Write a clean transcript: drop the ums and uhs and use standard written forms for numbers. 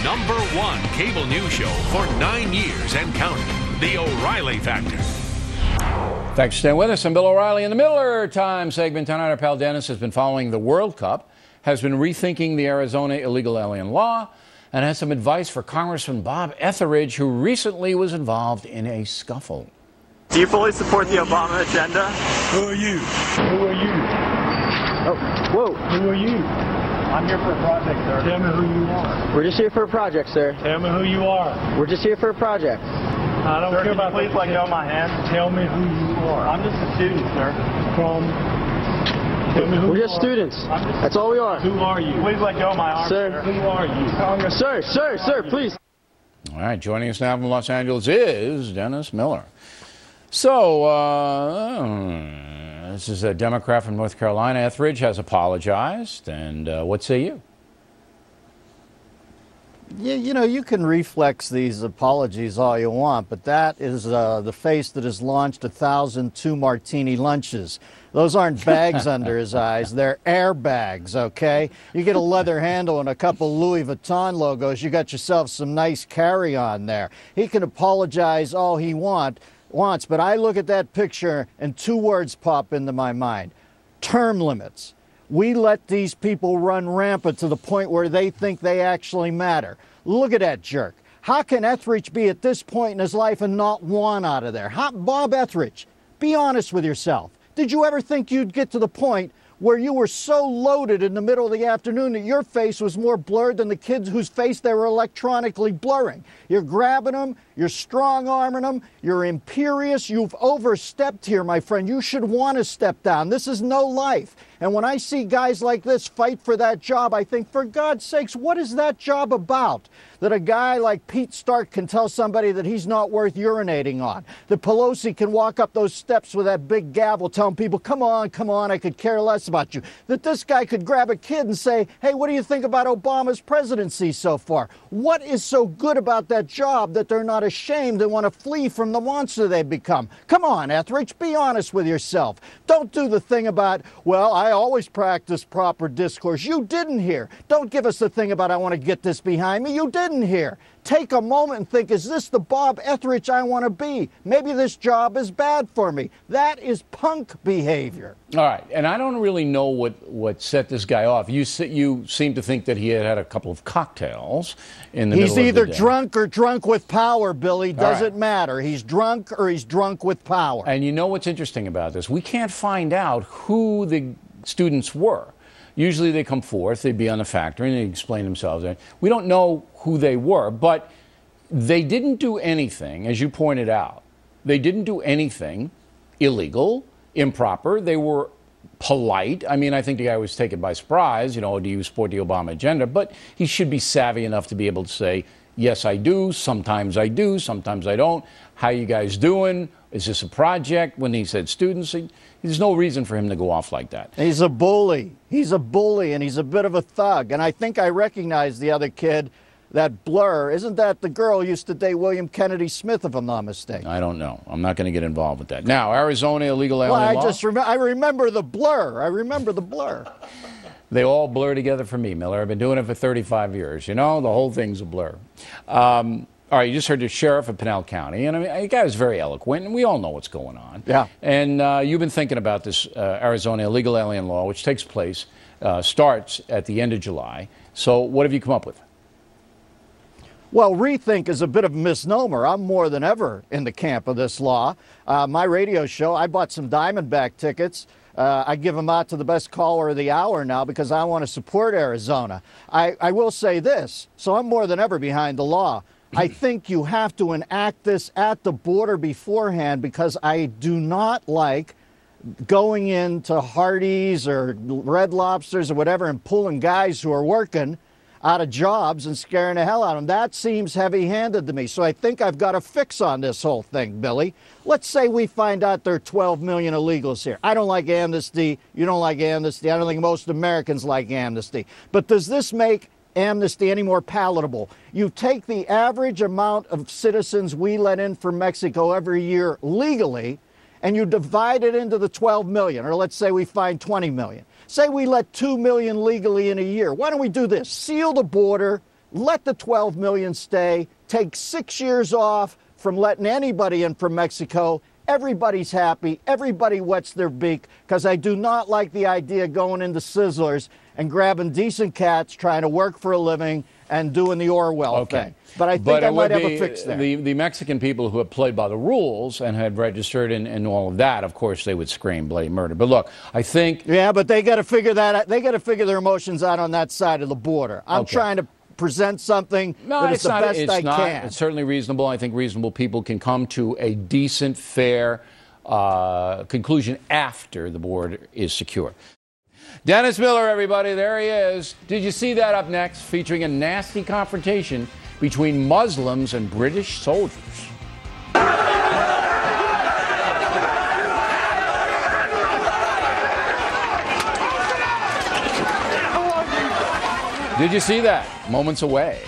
#1 cable news show for 9 years and counting. The O'Reilly Factor. Thanks for staying with us. I'm Bill O'Reilly. In the Miller Time segment tonight, our pal Dennis has been following the World Cup, has been rethinking the Arizona illegal alien law, and has some advice for Congressman Bob Etheridge, who recently was involved in a scuffle. Do you fully support the Obama agenda? Who are you? Who are you? Oh, whoa. Who are you? I'm here for a project, sir. Tell me who you are. We're just here for a project, sir. Tell me who you are. We're just here for a project. I don't care about please let go of my hand. Tell me who you are. I'm just a student, sir. Tell me who We're you just are. students. That's all we are. Who are you? Please let go of my arm, Sir, who are you? Sir, please. All right, joining us now from Los Angeles is Dennis Miller. So, this is a Democrat from North Carolina. Etheridge has apologized, and what say you? Yeah, you know, you can reflex these apologies all you want, but that is the face that has launched 1,002 martini lunches. Those aren't bags under his eyes. They're airbags, okay? You get a leather handle and a couple Louis Vuitton logos, you got yourself some nice carry-on there. He can apologize all he wants, but I look at that picture and two words pop into my mind. Term limits. We let these people run rampant to the point where they think they actually matter. Look at that jerk. How can Etheridge be at this point in his life and not want out of there? Bob Etheridge, be honest with yourself. Did you ever think you'd get to the point where you were so loaded in the middle of the afternoon that your face was more blurred than the kids whose face they were electronically blurring? You're grabbing them, you're strong-arming them, you're imperious, you've overstepped here, my friend. You should want to step down. This is no life. And when I see guys like this fight for that job, I think, for God's sakes, what is that job about? That a guy like Pete Stark can tell somebody that he's not worth urinating on. That Pelosi can walk up those steps with that big gavel telling people, come on, I could care less about you. That this guy could grab a kid and say, hey, what do you think about Obama's presidency so far? What is so good about that job that they're not ashamed and want to flee from the monster they've become? Come on, Etheridge, be honest with yourself. Don't do the thing about, well, I always practice proper discourse. You didn't hear. Don't give us the thing about I want to get this behind me. You didn't hear. Take a moment and think, is this the Bob Etheridge I want to be? Maybe this job is bad for me. That is punk behavior. All right, and I don't really know what set this guy off. You seem to think that he had a couple of cocktails in the middle of the day. He's either drunk or drunk with power, Billy. Doesn't matter. He's drunk or he's drunk with power. And you know what's interesting about this? We can't find out who the students were. Usually they come forth, they'd be on the factory, and they explain themselves. We don't know who they were, but they didn't do anything, as you pointed out. They didn't do anything illegal, improper. They were polite. I mean, I think the guy was taken by surprise, you know, do you support the Obama agenda? But he should be savvy enough to be able to say, yes, I do, sometimes I don't. How you guys doing? Is this a project? When he said students, there's no reason for him to go off like that. He's a bully. He's a bully, and he's a bit of a thug. And I think I recognize the other kid, that Blur. Isn't that the girl who used to date William Kennedy Smith, if I'm not mistaken? I don't know. I'm not going to get involved with that. Now, Arizona illegal alien law. I remember the Blur. I remember the Blur. They all blur together for me, Miller. I've been doing it for 35 years. You know, the whole thing's a blur. All right, you just heard the sheriff of Pinal County, and I mean, the guy was very eloquent, and we all know what's going on. Yeah. And you've been thinking about this Arizona illegal alien law, which takes place, starts at the end of July. So what have you come up with? Well, rethink is a bit of a misnomer. I'm more than ever in the camp of this law. My radio show, I bought some Diamondback tickets. I give them out to the best caller of the hour now because I want to support Arizona. I will say this, so I'm more than ever behind the law. I think you have to enact this at the border beforehand because I do not like going into Hardee's or Red Lobsters or whatever and pulling guys who are working out of jobs and scaring the hell out of them. That seems heavy-handed to me. So I think I've got a fix on this whole thing, Billy. Let's say we find out there are 12 million illegals here. I don't like amnesty. You don't like amnesty. I don't think most Americans like amnesty. But does this make amnesty any more palatable? You take the average amount of citizens we let in from Mexico every year legally, and you divide it into the 12 million, or let's say we find 20 million. Say we let 2 million legally in a year. Why don't we do this? Seal the border, let the 12 million stay, take 6 years off from letting anybody in from Mexico. Everybody's happy. Everybody wets their beak, because I do not like the idea of going into Sizzlers and grabbing decent cats trying to work for a living and doing the Orwell thing. But I think I might have a fix there. The Mexican people who have played by the rules and had registered and all of that, of course, they would scream bloody murder. But look, I think... Yeah, but they got to figure that out. They got to figure their emotions out on that side of the border. I'm trying to present something that is the best I can. It's certainly reasonable. I think reasonable people can come to a decent, fair conclusion after the border is secure. Dennis Miller, everybody, there he is. Did you see that up next? Featuring a nasty confrontation between Muslims and British soldiers. Did you see that? Moments away.